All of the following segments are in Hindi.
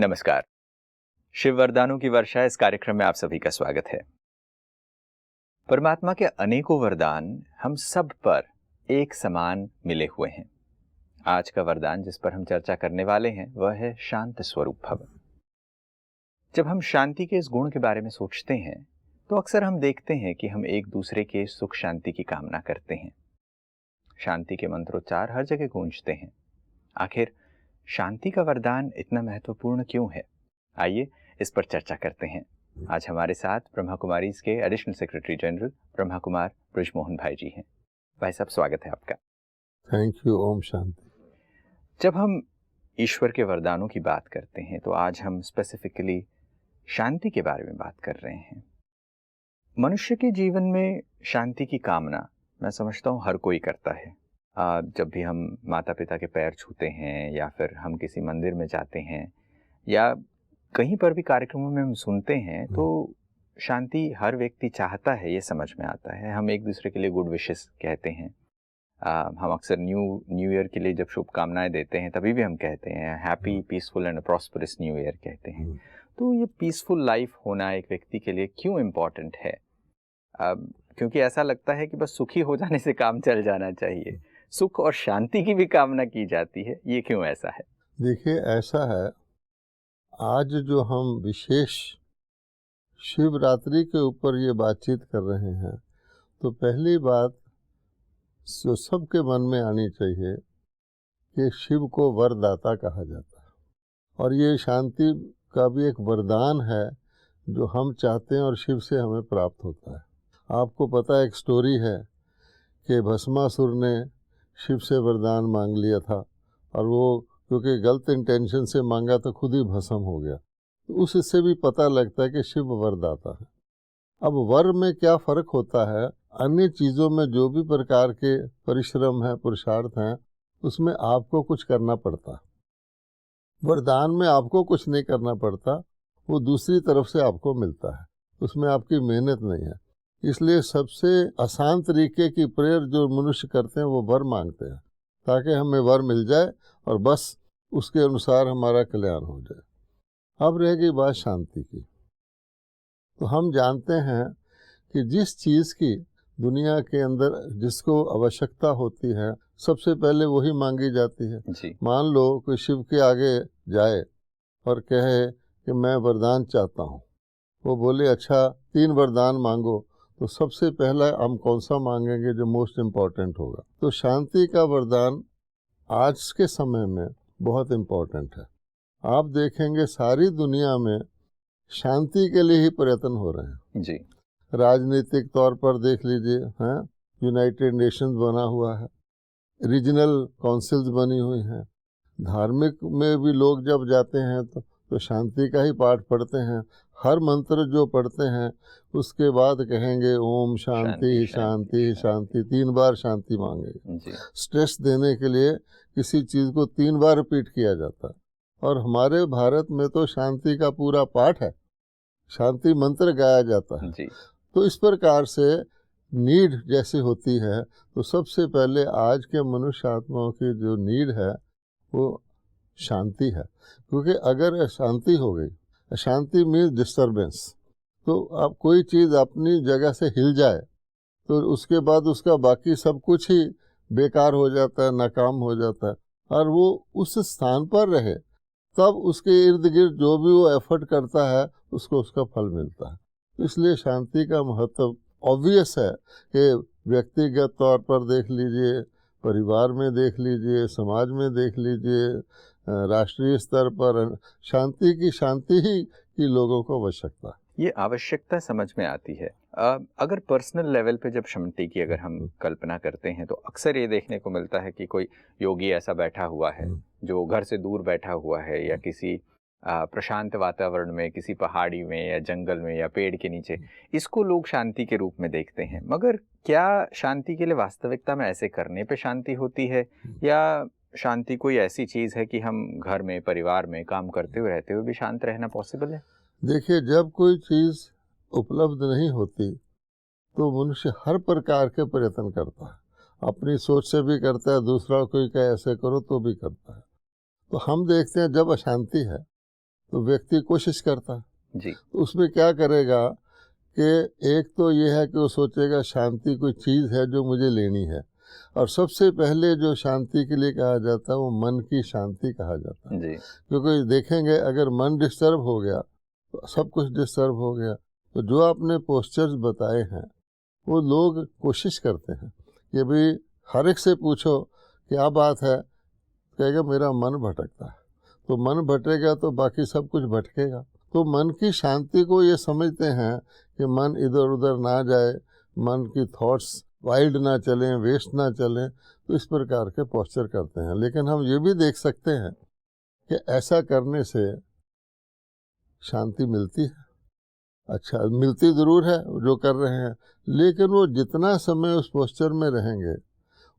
नमस्कार। शिव वरदानों की वर्षा इस कार्यक्रम में आप सभी का स्वागत है। परमात्मा के अनेकों वरदान हम सब पर एक समान मिले हुए हैं। आज का वरदान जिस पर हम चर्चा करने वाले हैं वह है शांत स्वरूप भव। जब हम शांति के इस गुण के बारे में सोचते हैं तो अक्सर हम देखते हैं कि हम एक दूसरे के सुख शांति की कामना करते हैं। शांति के मंत्रोच्चार हर जगह गूंजते हैं। आखिर शांति का वरदान इतना महत्वपूर्ण क्यों है? आइए इस पर चर्चा करते हैं। आज हमारे साथ ब्रह्मा कुमारीज के additional secretary general Brahma Kumar Brijmohan भाई जी हैं। भाई साहब, स्वागत है आपका। Thank you. ओम शांति। जब हम ईश्वर के वरदानों की बात करते हैं तो आज हम स्पेसिफिकली शांति के बारे में बात कर रहे हैं। मनुष्य के जीवन में शांति की कामना मैं समझता हूँ हर कोई करता है। जब भी हम माता पिता के पैर छूते हैं या फिर हम किसी मंदिर में जाते हैं या कहीं पर भी कार्यक्रमों में हम सुनते हैं तो शांति हर व्यक्ति चाहता है, ये समझ में आता है। हम एक दूसरे के लिए गुड विशेस कहते हैं। हम अक्सर न्यू ईयर के लिए जब शुभकामनाएं देते हैं तभी भी हम कहते हैं happy peaceful and prosperous new year कहते हैं। तो ये पीसफुल लाइफ होना एक व्यक्ति के लिए क्यों इम्पोर्टेंट है? क्योंकि ऐसा लगता है कि बस सुखी हो जाने से काम चल जाना चाहिए, सुख और शांति की भी कामना की जाती है। ये क्यों ऐसा है? देखिए, ऐसा है, आज जो हम विशेष शिवरात्रि के ऊपर ये बातचीत कर रहे हैं तो पहली बात जो सबके मन में आनी चाहिए कि शिव को वरदाता कहा जाता है और ये शांति का भी एक वरदान है जो हम चाहते हैं और शिव से हमें प्राप्त होता है। आपको पता है, एक स्टोरी है कि भस्मासुर ने शिव से वरदान मांग लिया था और वो क्योंकि गलत इंटेंशन से मांगा तो खुद ही भस्म हो गया। तो उस इससे भी पता लगता है कि शिव वरदाता है। अब वर में क्या फ़र्क होता है? अन्य चीज़ों में जो भी प्रकार के परिश्रम है, पुरुषार्थ हैं, उसमें आपको कुछ करना पड़ता है। वरदान में आपको कुछ नहीं करना पड़ता, वो दूसरी तरफ से आपको मिलता है, उसमें आपकी मेहनत नहीं है। इसलिए सबसे आसान तरीके की प्रेयर जो मनुष्य करते हैं वो वर मांगते हैं ताकि हमें वर मिल जाए और बस उसके अनुसार हमारा कल्याण हो जाए। अब रह गई बात शांति की, तो हम जानते हैं कि जिस चीज़ की दुनिया के अंदर जिसको आवश्यकता होती है सबसे पहले वही मांगी जाती है जी। मान लो कोई शिव के आगे जाए और कहे कि मैं वरदान चाहता हूँ, वो बोले अच्छा 3 वरदान मांगो, तो सबसे पहला हम कौन सा मांगेंगे जो मोस्ट इम्पॉर्टेंट होगा? तो शांति का वरदान आज के समय में बहुत इम्पॉर्टेंट है। आप देखेंगे सारी दुनिया में शांति के लिए ही प्रयत्न हो रहे हैं जी। राजनीतिक तौर पर देख लीजिए, हैं, यूनाइटेड नेशंस बना हुआ है, रीजनल काउंसिल्स बनी हुई हैं, धार्मिक में भी लोग जब जाते हैं तो शांति का ही पाठ पढ़ते हैं। हर मंत्र जो पढ़ते हैं उसके बाद कहेंगे ओम शांति शांति शांति, 3 बार शांति मांगेंगे। स्ट्रेस देने के लिए किसी चीज़ को 3 बार रिपीट किया जाता है और हमारे भारत में तो शांति का पूरा पाठ है, शांति मंत्र गाया जाता है जी। तो इस प्रकार से नीड जैसे होती है तो सबसे पहले आज के मनुष्य आत्माओं की जो नीड है वो शांति है, क्योंकि अगर अशांति हो गई, अशांति मीन्स डिस्टर्बेंस, तो अब कोई चीज़ अपनी जगह से हिल जाए तो उसके बाद उसका बाकी सब कुछ ही बेकार हो जाता है, नाकाम हो जाता है, और वो उस स्थान पर रहे तब उसके इर्द गिर्द जो भी वो एफर्ट करता है उसको उसका फल मिलता है। इसलिए शांति का महत्व ऑब्वियस है कि व्यक्तिगत तौर पर देख लीजिए, परिवार में देख लीजिए, समाज में देख लीजिए, राष्ट्रीय स्तर पर शांति ही की लोगों को आवश्यकता है। ये आवश्यकता समझ में आती है। अगर पर्सनल लेवल पे जब शांति की अगर हम कल्पना करते हैं तो अक्सर ये देखने को मिलता है कि कोई योगी ऐसा बैठा हुआ है जो घर से दूर बैठा हुआ है या किसी प्रशांत वातावरण में, किसी पहाड़ी में या जंगल में या पेड़ के नीचे, इसको लोग शांति के रूप में देखते हैं। मगर क्या शांति के लिए वास्तविकता में ऐसे करने पे शांति होती है या शांति कोई ऐसी चीज़ है कि हम घर में, परिवार में काम करते हुए रहते हुए भी शांत रहना पॉसिबल है? देखिए, जब कोई चीज़ उपलब्ध नहीं होती तो मनुष्य हर प्रकार के प्रयत्न करता है, अपनी सोच से भी करता है, दूसरा कोई कहे ऐसे करो तो भी करता है। तो हम देखते हैं जब अशांति है तो व्यक्ति कोशिश करता है। जी। तो उसमें क्या करेगा कि एक तो ये है कि वो सोचेगा शांति कोई चीज़ है जो मुझे लेनी है, और सबसे पहले जो शांति के लिए कहा जाता है वो मन की शांति कहा जाता है। जी। क्योंकि देखेंगे अगर मन डिस्टर्ब हो गया तो सब कुछ डिस्टर्ब हो गया। तो जो आपने पोस्चर्स बताए हैं वो लोग कोशिश करते हैं कि भाई हर एक से पूछो क्या बात है, कहेगा मेरा मन भटकता है। तो मन भटकेगा तो बाकी सब कुछ भटकेगा। तो मन की शांति को ये समझते हैं कि मन इधर उधर ना जाए, मन की थॉट्स वाइल्ड ना चलें, वेस्ट ना चलें, तो इस प्रकार के पोस्चर करते हैं। लेकिन हम ये भी देख सकते हैं कि ऐसा करने से शांति मिलती है। अच्छा, मिलती ज़रूर है जो कर रहे हैं, लेकिन वो जितना समय उस पोस्चर में रहेंगे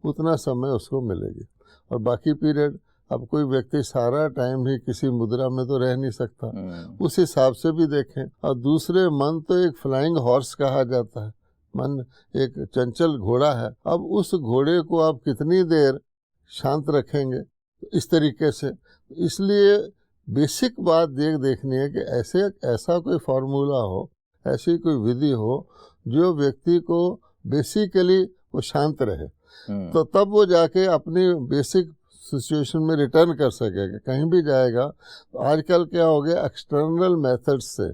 उतना समय उसको मिलेगी। और बाकी पीरियड, अब कोई व्यक्ति सारा टाइम ही किसी मुद्रा में तो रह नहीं सकता, उस हिसाब से भी देखें। और दूसरे, मन तो एक फ्लाइंग हॉर्स कहा जाता है, मन एक चंचल घोड़ा है। अब उस घोड़े को आप कितनी देर शांत रखेंगे, इस तरीके से। इसलिए बेसिक बात देखनी है कि ऐसा कोई फार्मूला हो, ऐसी कोई विधि हो जो व्यक्ति को बेसिकली वो शांत रहे, तो तब वो जाके अपनी बेसिक सिचुएशन में रिटर्न कर सकेगा। कहीं भी जाएगा तो आजकल क्या हो गया, एक्सटर्नल मेथड्स से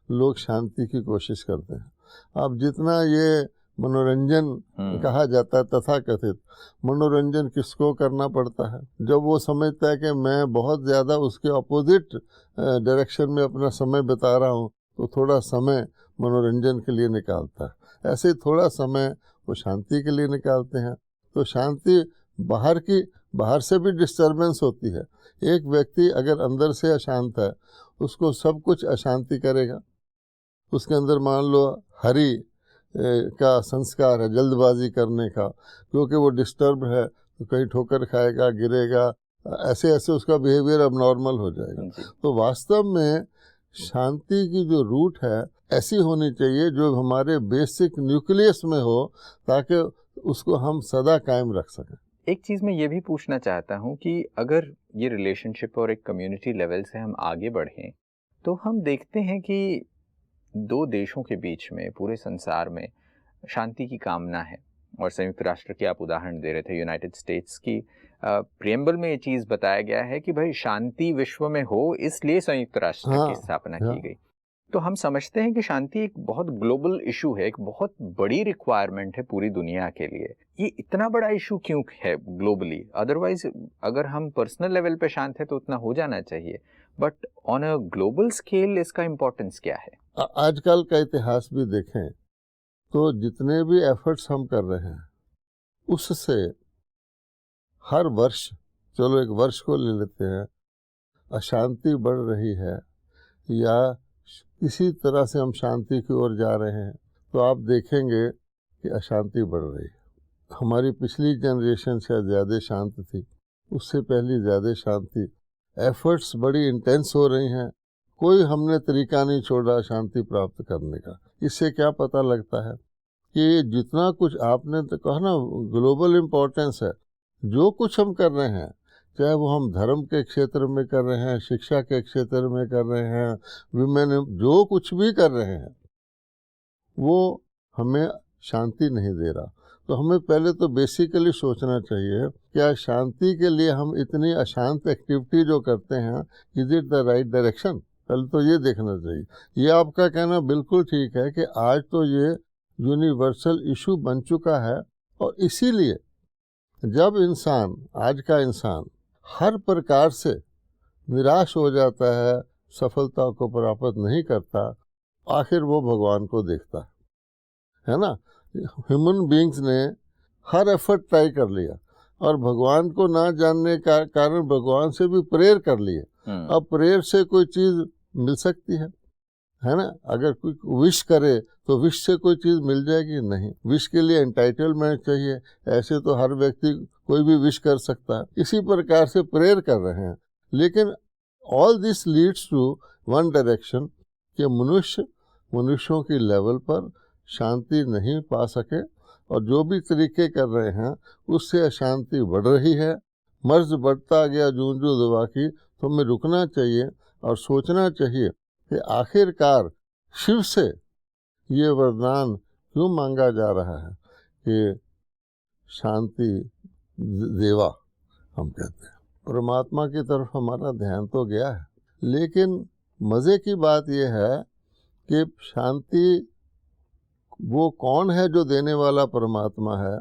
लोग शांति की कोशिश करते हैं। अब जितना ये मनोरंजन कहा जाता है, तथाकथित मनोरंजन किसको करना पड़ता है, जब वो समझता है कि मैं बहुत ज़्यादा उसके अपोजिट डायरेक्शन में अपना समय बिता रहा हूँ, तो थोड़ा समय मनोरंजन के लिए निकालता है। ऐसे थोड़ा समय वो शांति के लिए निकालते हैं। तो शांति बाहर से भी डिस्टर्बेंस होती है। एक व्यक्ति अगर अंदर से अशांत है, उसको सब कुछ अशांति करेगा। उसके अंदर मान लो हरि का संस्कार है जल्दबाजी करने का, क्योंकि वो डिस्टर्ब है तो कहीं ठोकर खाएगा, गिरेगा, ऐसे उसका बिहेवियर अब नॉर्मल हो जाएगा। तो वास्तव में शांति की जो रूट है ऐसी होनी चाहिए जो हमारे बेसिक न्यूक्लियस में हो, ताकि उसको हम सदा कायम रख सकें। एक चीज़ मैं ये भी पूछना चाहता हूँ कि अगर ये रिलेशनशिप और एक कम्युनिटी लेवल से हम आगे बढ़ें, तो हम देखते हैं कि दो देशों के बीच में पूरे संसार में शांति की कामना है। और संयुक्त राष्ट्र की आप उदाहरण दे रहे थे, यूनाइटेड स्टेट्स की प्रियम्बल में ये चीज़ बताया गया है कि भाई शांति विश्व में हो, इसलिए संयुक्त राष्ट्र की स्थापना की गई। तो हम समझते हैं कि शांति एक बहुत ग्लोबल इशू है, एक बहुत बड़ी रिक्वायरमेंट है पूरी दुनिया के लिए। ये इतना बड़ा इशू क्यों है ग्लोबली? अदरवाइज अगर हम पर्सनल लेवल पे शांत है तो उतना हो जाना चाहिए, but on a global scale इसका इम्पोर्टेंस क्या है? आजकल का इतिहास भी देखें तो जितने भी एफर्ट्स हम कर रहे हैं उससे हर वर्ष, चलो एक वर्ष को ले लेते हैं, अशांति बढ़ रही है या किसी तरह से हम शांति की ओर जा रहे हैं, तो आप देखेंगे कि अशांति बढ़ रही है। हमारी पिछली जनरेशन शायद ज़्यादा शांत थी, उससे पहले ज़्यादा शांत थी। एफर्ट्स बड़ी इंटेंस हो रही हैं, कोई हमने तरीका नहीं छोड़ा शांति प्राप्त करने का। इससे क्या पता लगता है कि जितना कुछ आपने तो कहा ना, ग्लोबल इम्पोर्टेंस है। जो कुछ हम कर रहे हैं, चाहे वो हम धर्म के क्षेत्र में कर रहे हैं, शिक्षा के क्षेत्र में कर रहे हैं, विमेन, जो कुछ भी कर रहे हैं, वो हमें शांति नहीं दे रहा। तो हमें पहले तो बेसिकली सोचना चाहिए, क्या शांति के लिए हम इतनी अशांत एक्टिविटी जो करते हैं, is it the right direction? पहले तो ये देखना चाहिए। ये आपका कहना बिल्कुल ठीक है कि आज तो ये यूनिवर्सल इशू बन चुका है, और इसीलिए जब इंसान, आज का इंसान हर प्रकार से निराश हो जाता है, सफलता को प्राप्त नहीं करता, आखिर वो भगवान को देखता है ना। ह्यूमन बीइंग्स ने हर एफर्ट ट्राई कर लिया और भगवान को ना जानने का कारण भगवान से भी प्रेयर कर लिए। अब प्रेयर से कोई चीज़ मिल सकती है ना? अगर कोई विश करे तो विश से कोई चीज़ मिल जाएगी? नहीं। विश के लिए एंटाइटलमेंट चाहिए, ऐसे तो हर व्यक्ति कोई भी विश कर सकता है। इसी प्रकार से प्रेयर कर रहे हैं, लेकिन all this leads to one direction कि मनुष्यों की लेवल पर शांति नहीं पा सके, और जो भी तरीके कर रहे हैं उससे अशांति बढ़ रही है। मर्ज बढ़ता गया जूं जूं दवा की, तो हमें रुकना चाहिए और सोचना चाहिए कि आखिरकार शिव से ये वरदान क्यों मांगा जा रहा है कि शांति देवा, हम कहते हैं। परमात्मा की तरफ हमारा ध्यान तो गया है, लेकिन मज़े की बात यह है कि शांति वो कौन है जो देने वाला परमात्मा है,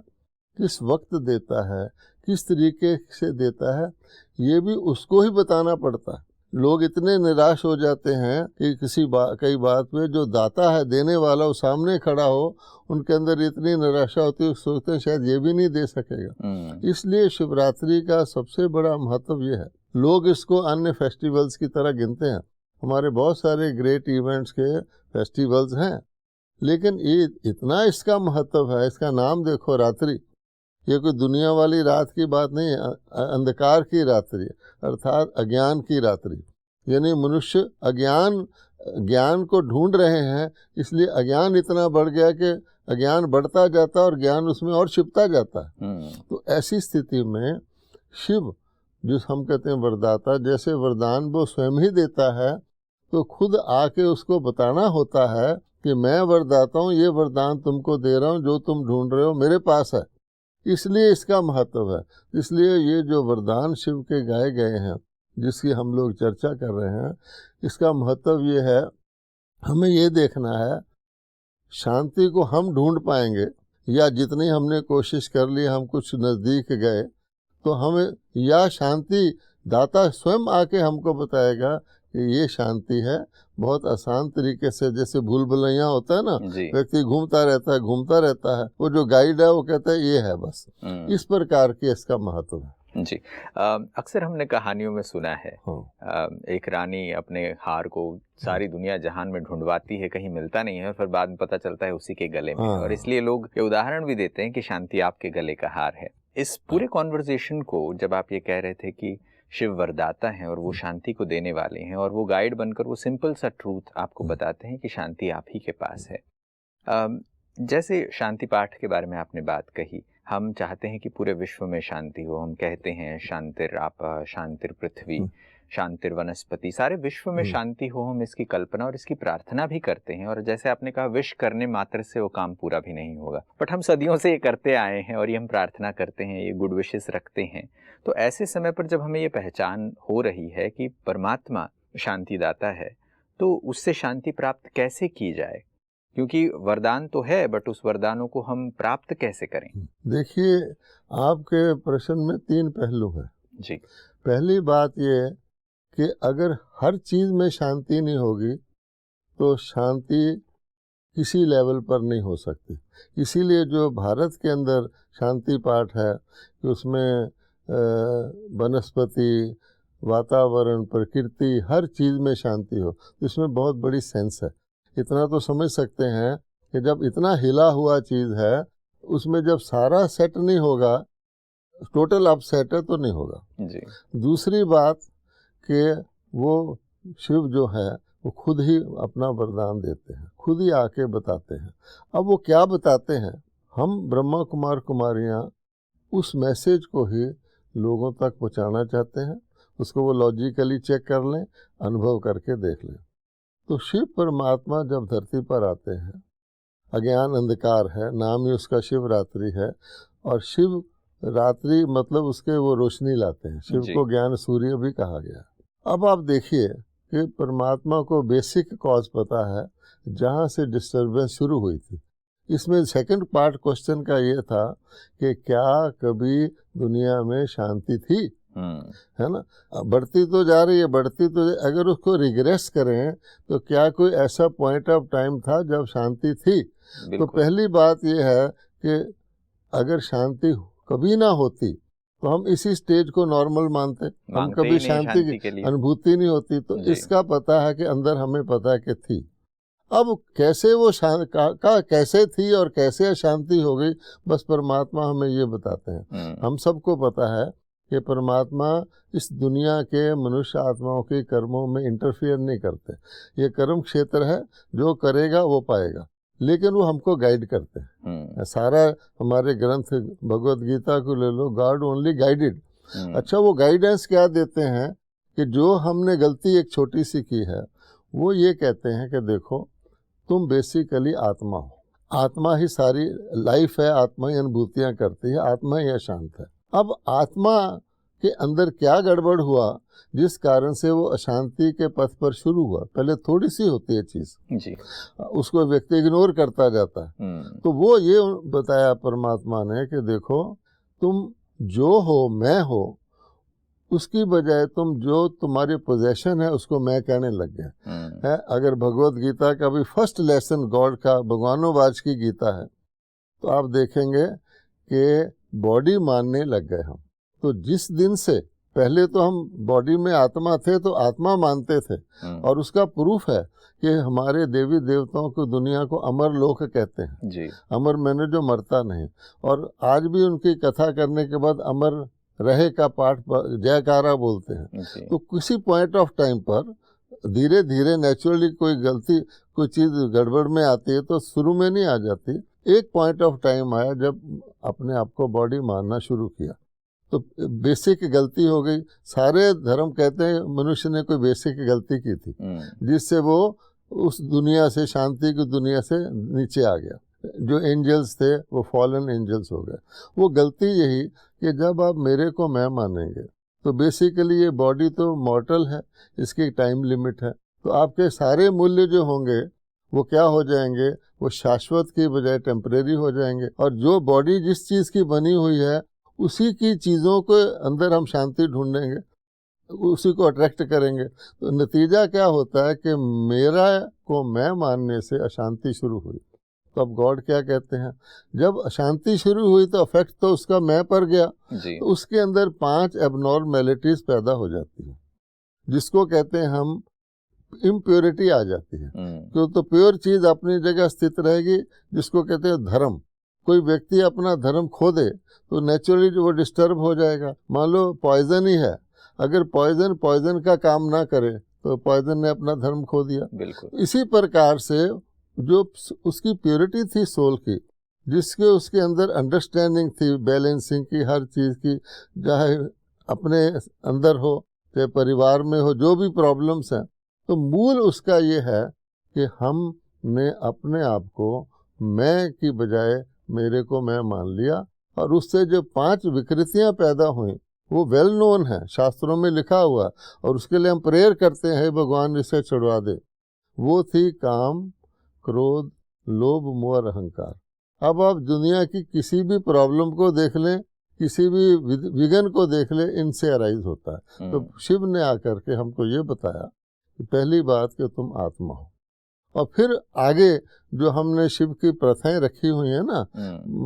किस वक्त देता है, किस तरीके से देता है, ये भी उसको ही बताना पड़ता है। लोग इतने निराश हो जाते हैं कि कई बात पे जो दाता है, देने वाला, वो सामने खड़ा हो, उनके अंदर इतनी निराशा होती है, सोचते हैं शायद ये भी नहीं दे सकेगा। इसलिए शिवरात्रि का सबसे बड़ा महत्व ये है। लोग इसको अन्य फेस्टिवल्स की तरह गिनते हैं, हमारे बहुत सारे ग्रेट इवेंट्स के फेस्टिवल्स हैं, लेकिन ये इतना इसका महत्व है। इसका नाम देखो, रात्रि, ये कोई दुनिया वाली रात की बात नहीं है, अंधकार की रात्रि, अर्थात अज्ञान की रात्रि। यानी मनुष्य ज्ञान को ढूंढ रहे हैं, इसलिए अज्ञान इतना बढ़ गया कि अज्ञान बढ़ता जाता है और ज्ञान उसमें और छिपता जाता है। तो ऐसी स्थिति में शिव, जो हम कहते हैं वरदाता, जैसे वरदान वो स्वयं ही देता है, तो खुद आके उसको बताना होता है कि मैं वरदाता हूँ, ये वरदान तुमको दे रहा हूँ, जो तुम ढूंढ रहे हो मेरे पास है। इसलिए इसका महत्व है। इसलिए ये जो वरदान शिव के गाए गए हैं, जिसकी हम लोग चर्चा कर रहे हैं, इसका महत्व ये है, हमें ये देखना है शांति को हम ढूंढ पाएंगे या जितनी हमने कोशिश कर ली, हम कुछ नज़दीक गए तो हमें, या शांति दाता स्वयं आके हमको बताएगा कि ये शांति है। बहुत आसान तरीके से, जैसे भूल भुलैया होता है ना, व्यक्ति घूमता रहता है, वो जो गाइड है वो कहता है ये है, बस इस प्रकार की इसका महत्व है। जी, अक्सर हमने कहानियों में सुना है, एक रानी अपने हार को सारी दुनिया जहान में ढूंढवाती है, कहीं मिलता नहीं है, और फिर बाद में पता चलता है उसी के गले में, और इसलिए लोग ये उदाहरण भी देते हैं कि शांति आपके गले का हार है। इस पूरे कॉन्वर्जेशन को जब आप ये कह रहे थे कि शिव वरदाता हैं और वो शांति को देने वाले हैं, और वो गाइड बनकर वो सिंपल सा ट्रूथ आपको बताते हैं कि शांति आप ही के पास है, जैसे शांति पाठ के बारे में आपने बात कही, हम चाहते हैं कि पूरे विश्व में शांति हो। हम कहते हैं शांतिर आपः, शांतिर पृथ्वी, शांतिर वनस्पति, सारे विश्व में शांति हो, हम इसकी कल्पना और इसकी प्रार्थना भी करते हैं। और जैसे आपने कहा, विश करने मात्र से वो काम पूरा भी नहीं होगा, बट हम सदियों से ये करते आए हैं और ये हम प्रार्थना करते हैं, ये गुड विशेस रखते हैं। तो ऐसे समय पर जब हमें ये पहचान हो रही है कि परमात्मा शांतिदाता है, तो उससे शांति प्राप्त कैसे की जाए? क्योंकि वरदान तो है, बट उस वरदानों को हम प्राप्त कैसे करें? देखिए, आपके प्रश्न में 3 पहलू हैं जी। पहली बात ये कि अगर हर चीज़ में शांति नहीं होगी तो शांति किसी लेवल पर नहीं हो सकती। इसीलिए जो भारत के अंदर शांति पाठ है कि उसमें वनस्पति, वातावरण, प्रकृति, हर चीज़ में शांति हो, इसमें बहुत बड़ी सेंस है। इतना तो समझ सकते हैं कि जब इतना हिला हुआ चीज़ है, उसमें जब सारा सेट नहीं होगा, टोटल अपसेट है, तो नहीं होगा जी। दूसरी बात कि वो शिव जो है वो खुद ही अपना वरदान देते हैं, खुद ही आके बताते हैं। अब वो क्या बताते हैं, हम ब्रह्मा कुमार कुमारियाँ उस मैसेज को ही लोगों तक पहुंचाना चाहते हैं। उसको वो लॉजिकली चेक कर लें, अनुभव करके देख लें। तो शिव परमात्मा जब धरती पर आते हैं, अज्ञान अंधकार है, नाम ही उसका शिवरात्रि है, और शिव रात्रि मतलब उसके वो रोशनी लाते हैं। शिव को ज्ञान सूर्य भी कहा गया। अब आप देखिए कि परमात्मा को बेसिक कॉज पता है, जहाँ से डिस्टर्बेंस शुरू हुई थी। इसमें सेकंड पार्ट क्वेश्चन का ये था कि क्या कभी दुनिया में शांति थी, है ना। बढ़ती तो जा रही है, बढ़ती तो, अगर उसको रिग्रेस करें तो क्या कोई ऐसा पॉइंट ऑफ टाइम था जब शांति थी? तो पहली बात ये है कि अगर शांति कभी ना होती तो हम इसी स्टेज को नॉर्मल मानते, हम कभी शांति की अनुभूति नहीं होती। तो इसका पता है कि अंदर हमें पता है कि थी। अब कैसे वो कैसे थी और कैसे अशांति हो गई, बस परमात्मा हमें ये बताते हैं। हम सबको पता है कि परमात्मा इस दुनिया के मनुष्य आत्माओं के कर्मों में इंटरफियर नहीं करते। ये कर्म क्षेत्र है, जो करेगा वो पाएगा, लेकिन वो हमको गाइड करते हैं। सारा हमारे ग्रंथ भगवत गीता को ले लो, गॉड ओनली गाइडेड, अच्छा, वो गाइडेंस क्या देते हैं कि जो हमने गलती एक छोटी सी की है, वो ये कहते हैं कि देखो तुम बेसिकली आत्मा हो, आत्मा ही सारी लाइफ है, आत्मा ही अनुभूतियां करती है, आत्मा ही अशांत है। अब आत्मा के अंदर क्या गड़बड़ हुआ जिस कारण से वो अशांति के पथ पर शुरू हुआ? पहले थोड़ी सी होती है चीज जी। उसको व्यक्ति इग्नोर करता जाता है। तो वो ये बताया परमात्मा ने कि देखो तुम जो हो, मैं हो, उसकी बजाय तुम जो तुम्हारी पोजेशन है उसको मैं कहने लग गए है। अगर भगवत गीता का भी फर्स्ट लेसन गॉड का भगवानोवाच की गीता है तो आप देखेंगे कि बॉडी मानने लग गए हम। तो जिस दिन से पहले तो हम बॉडी में आत्मा थे तो आत्मा मानते थे, और उसका प्रूफ है कि हमारे देवी देवताओं को दुनिया को अमर लोक कहते हैं जी। अमर मैंने जो मरता नहीं, और आज भी उनकी कथा करने के बाद अमर रहे का पाठ जयकारा बोलते हैं। तो किसी पॉइंट ऑफ टाइम पर धीरे धीरे नेचुरली कोई गलती, कोई चीज़ गड़बड़ में आती है तो शुरू में नहीं आ जाती। एक पॉइंट ऑफ टाइम आया जब अपने आप को बॉडी मानना शुरू किया तो बेसिक गलती हो गई। सारे धर्म कहते हैं मनुष्य ने कोई बेसिक गलती की थी जिससे वो उस दुनिया से, शांति की दुनिया से नीचे आ गया। जो एंजल्स थे वो फॉलन एंजल्स हो गए। वो गलती यही कि जब आप मेरे को मैं मानेंगे तो बेसिकली ये बॉडी तो मॉर्टल है, इसकी टाइम लिमिट है, तो आपके सारे मूल्य जो होंगे वो क्या हो जाएंगे, वो शाश्वत की बजाय टेम्परेरी हो जाएंगे। और जो बॉडी जिस चीज़ की बनी हुई है उसी की चीज़ों के अंदर हम शांति ढूंढेंगे, उसी को अट्रैक्ट करेंगे। तो नतीजा क्या होता है कि मेरा को मैं मानने से अशांति शुरू हुई। तो अब गॉड क्या कहते हैं, जब अशांति शुरू हुई तो अफेक्ट तो उसका मैं पर गया तो उसके अंदर 5 एबनॉर्मेलिटीज पैदा हो जाती है जिसको कहते हैं हम इम्प्योरिटी आ जाती है। तो प्योर चीज अपनी जगह स्थित रहेगी, जिसको कहते हैं धर्म। कोई व्यक्ति अपना धर्म खो दे तो नेचुरली वो डिस्टर्ब हो जाएगा। मान लो पॉइजन ही है, अगर पॉइजन का काम ना करे तो पॉइजन ने अपना धर्म खो दिया। बिल्कुल इसी प्रकार से जो उसकी प्योरिटी थी सोल की, जिसके उसके अंदर अंडरस्टैंडिंग थी बैलेंसिंग की, हर चीज़ की, चाहे अपने अंदर हो चाहे परिवार में हो, जो भी प्रॉब्लम्स हैं, तो मूल उसका ये है कि हमने अपने आप को मैं की बजाय मेरे को मैं मान लिया, और उससे जो 5 विकृतियां पैदा हुई वो वेल नोन है, शास्त्रों में लिखा हुआ, और उसके लिए हम प्रेयर करते हैं भगवान इसे छुड़वा दे। वो थी काम, क्रोध, लोभ, मोह और अहंकार। अब आप दुनिया की किसी भी प्रॉब्लम को देख लें, किसी भी विघन को देख लें, इनसे अराइज होता है। तो शिव ने आकर के हमको ये बताया कि पहली बात कि तुम आत्मा हो, और फिर आगे जो हमने शिव की प्रथाएं रखी हुई है ना,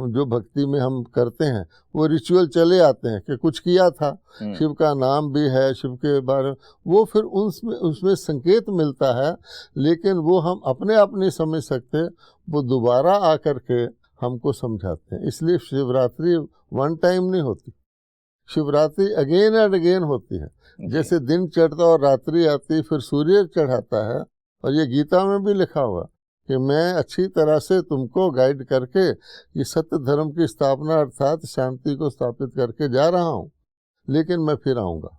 जो भक्ति में हम करते हैं, वो रिचुअल चले आते हैं कि कुछ किया था, शिव का नाम भी है, शिव के बारे में, वो फिर उसमें संकेत मिलता है, लेकिन वो हम अपने आप नहीं समझ सकते, वो दोबारा आकर के हमको समझाते हैं। इसलिए शिवरात्रि वन टाइम नहीं होती, शिवरात्रि अगेन एंड अगेन होती है। जैसे दिन चढ़ता और रात्रि आती, फिर सूर्य चढ़ाता है, और ये गीता में भी लिखा हुआ कि मैं अच्छी तरह से तुमको गाइड करके ये सत्य धर्म की स्थापना अर्थात शांति को स्थापित करके जा रहा हूँ, लेकिन मैं फिर आऊँगा,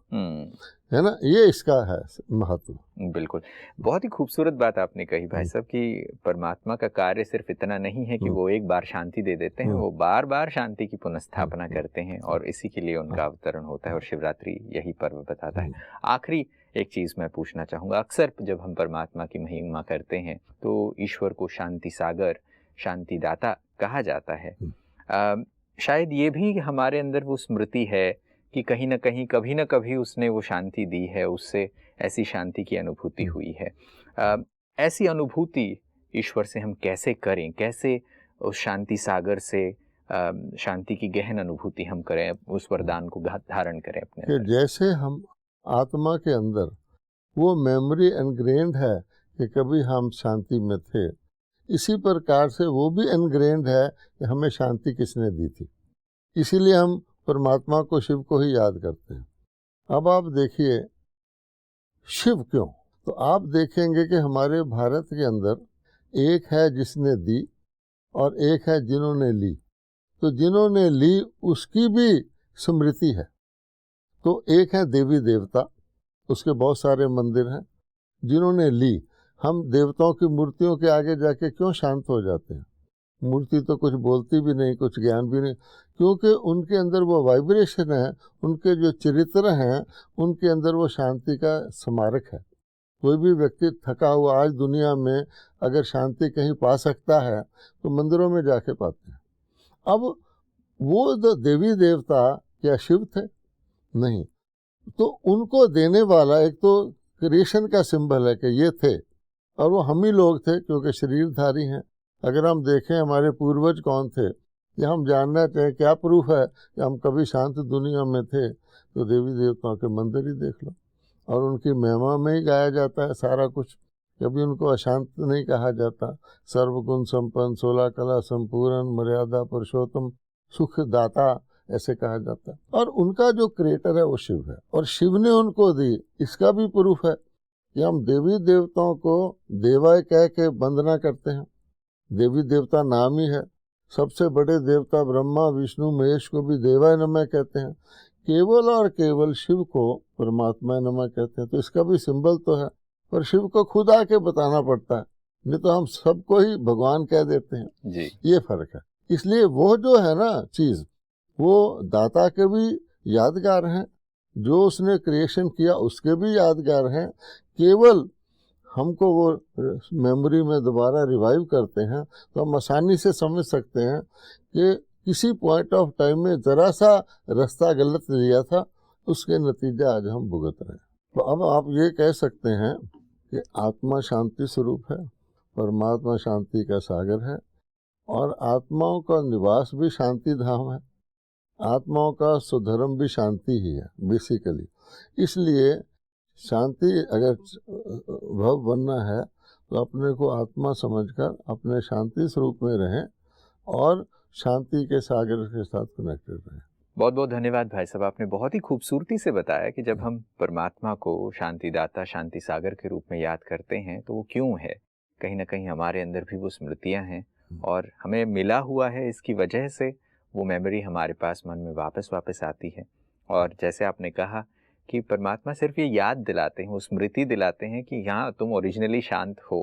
है ना। ये इसका है महत्व। बिल्कुल, बहुत ही खूबसूरत बात आपने कही भाई साहब कि परमात्मा का कार्य सिर्फ इतना नहीं है कि वो एक बार शांति दे देते हैं, वो बार बार शांति की पुनर्स्थापना करते हैं, और इसी के लिए उनका अवतरण होता है, और शिवरात्रि यही पर्व बताता है। आखिरी एक चीज़ मैं पूछना चाहूँगा, अक्सर जब हम परमात्मा की महिमा करते हैं तो ईश्वर को शांति सागर, शांति दाता कहा जाता है। शायद ये भी हमारे अंदर वो स्मृति है कि कहीं ना कहीं कभी ना कभी उसने वो शांति दी है, उससे ऐसी शांति की अनुभूति हुई है। ऐसी अनुभूति ईश्वर से हम कैसे करें, कैसे उस शांति सागर से शांति की गहन अनुभूति हम करें, उस वरदान को धारण करें अपने कि जैसे हम आत्मा के अंदर वो मेमोरी एनग्रेन्ड है कि कभी हम शांति में थे, इसी प्रकार से वो भी एनग्रेन्ड है कि हमें शांति किसने दी थी। इसीलिए हम परमात्मा को, शिव को ही याद करते हैं। अब आप देखिए शिव क्यों, तो आप देखेंगे कि हमारे भारत के अंदर एक है जिसने दी और एक है जिन्होंने ली। तो जिन्होंने ली उसकी भी स्मृति है, तो एक है देवी देवता, उसके बहुत सारे मंदिर हैं जिन्होंने ली। हम देवताओं की मूर्तियों के आगे जाके क्यों शांत हो जाते हैं? मूर्ति तो कुछ बोलती भी नहीं, कुछ ज्ञान भी नहीं, क्योंकि उनके अंदर वो वाइब्रेशन है, उनके जो चरित्र हैं उनके अंदर वो शांति का स्मारक है। कोई भी व्यक्ति थका हुआ आज दुनिया में अगर शांति कहीं पा सकता है तो मंदिरों में जाके पाते हैं। अब वो जो देवी देवता क्या शिव थे? नहीं। तो उनको देने वाला एक तो क्रिएशन का सिंबल है कि ये थे, और वो हम ही लोग थे क्योंकि शरीरधारी हैं। अगर हम देखें हमारे पूर्वज कौन थे, या हम जानना चाहें क्या प्रूफ है कि हम कभी शांत दुनिया में थे, तो देवी देवताओं के मंदिर ही देख लो, और उनकी महिमा में ही गाया जाता है सारा कुछ। कभी उनको अशांत नहीं कहा जाता। सर्वगुण संपन्न, 16 कला संपूर्ण, मर्यादा पुरुषोत्तम, सुख दाता, ऐसे कहा जाता है। और उनका जो क्रिएटर है वो शिव है, और शिव ने उनको दी, इसका भी प्रूफ है कि हम देवी देवताओं को देवाय कह के वंदना करते हैं। देवी देवता नाम ही है। सबसे बड़े देवता ब्रह्मा विष्णु महेश को भी देवाय नमः कहते हैं। केवल और केवल शिव को परमात्मा नमः कहते हैं। तो इसका भी सिंबल तो है, पर शिव को खुद आके बताना पड़ता है, नहीं तो हम सबको ही भगवान कह देते हैं जी। ये फर्क है। इसलिए वो जो है ना चीज, वो दाता के भी यादगार हैं, जो उसने क्रिएशन किया उसके भी यादगार हैं। केवल हमको वो मेमोरी में दोबारा रिवाइव करते हैं तो हम आसानी से समझ सकते हैं कि किसी पॉइंट ऑफ टाइम में ज़रा सा रास्ता गलत लिया था, उसके नतीजा आज हम भुगत रहे हैं। तो अब आप ये कह सकते हैं कि आत्मा शांति स्वरूप है, परमात्मा शांति का सागर है, और आत्माओं का निवास भी शांति धाम है। आत्माओं का स्वधर्म भी शांति ही है बेसिकली। इसलिए शांति अगर भव बनना है तो अपने को आत्मा समझकर अपने शांति स्वरूप में रहें और शांति के सागर के साथ कनेक्टेड रहें। बहुत बहुत धन्यवाद भाई साहब, आपने बहुत ही खूबसूरती से बताया कि जब हम परमात्मा को शांतिदाता, शांति सागर के रूप में याद करते हैं तो वो क्यों है। कहीं ना कहीं हमारे अंदर भी वो स्मृतियां हैं और हमें मिला हुआ है, इसकी वजह से वो मेमोरी हमारे पास मन में वापस आती है। और जैसे आपने कहा कि परमात्मा सिर्फ ये याद दिलाते हैं, वो स्मृति दिलाते हैं कि यहाँ तुम ओरिजिनली शांत हो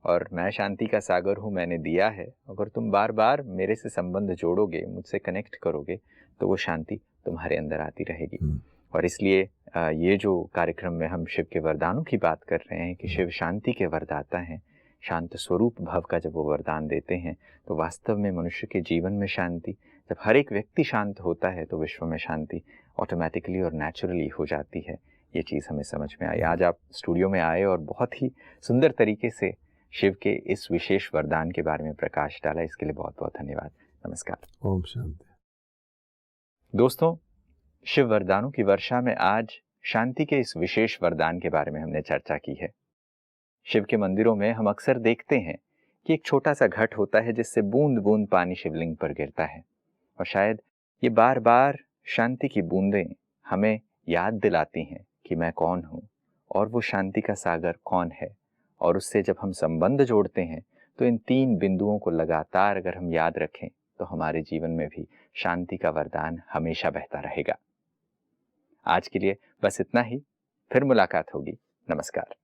और मैं शांति का सागर हूँ, मैंने दिया है। अगर तुम बार बार मेरे से संबंध जोड़ोगे, मुझसे कनेक्ट करोगे, तो वो शांति तुम्हारे अंदर आती रहेगी। और इसलिए ये जो कार्यक्रम में हम शिव के वरदानों की बात कर रहे हैं कि शिव शांति के वरदाता हैं, शांत स्वरूप भव का जब वो वरदान देते हैं तो वास्तव में मनुष्य के जीवन में शांति, जब हर एक व्यक्ति शांत होता है तो विश्व में शांति ऑटोमेटिकली और नेचुरली हो जाती है। ये चीज़ हमें समझ में आई। आज आप स्टूडियो में आए और बहुत ही सुंदर तरीके से शिव के इस विशेष वरदान के बारे में प्रकाश डाला, इसके लिए बहुत बहुत धन्यवाद। नमस्कार। ओम शांति। दोस्तों, शिव वरदानों की वर्षा में आज शांति के इस विशेष वरदान के बारे में हमने चर्चा की है। शिव के मंदिरों में हम अक्सर देखते हैं कि एक छोटा सा घट होता है जिससे बूंद बूंद पानी शिवलिंग पर गिरता है, और शायद ये बार बार शांति की बूंदें हमें याद दिलाती हैं कि मैं कौन हूँ और वो शांति का सागर कौन है। और उससे जब हम संबंध जोड़ते हैं तो इन 3 बिंदुओं को लगातार अगर हम याद रखें तो हमारे जीवन में भी शांति का वरदान हमेशा बहता रहेगा। आज के लिए बस इतना ही, फिर मुलाकात होगी। नमस्कार।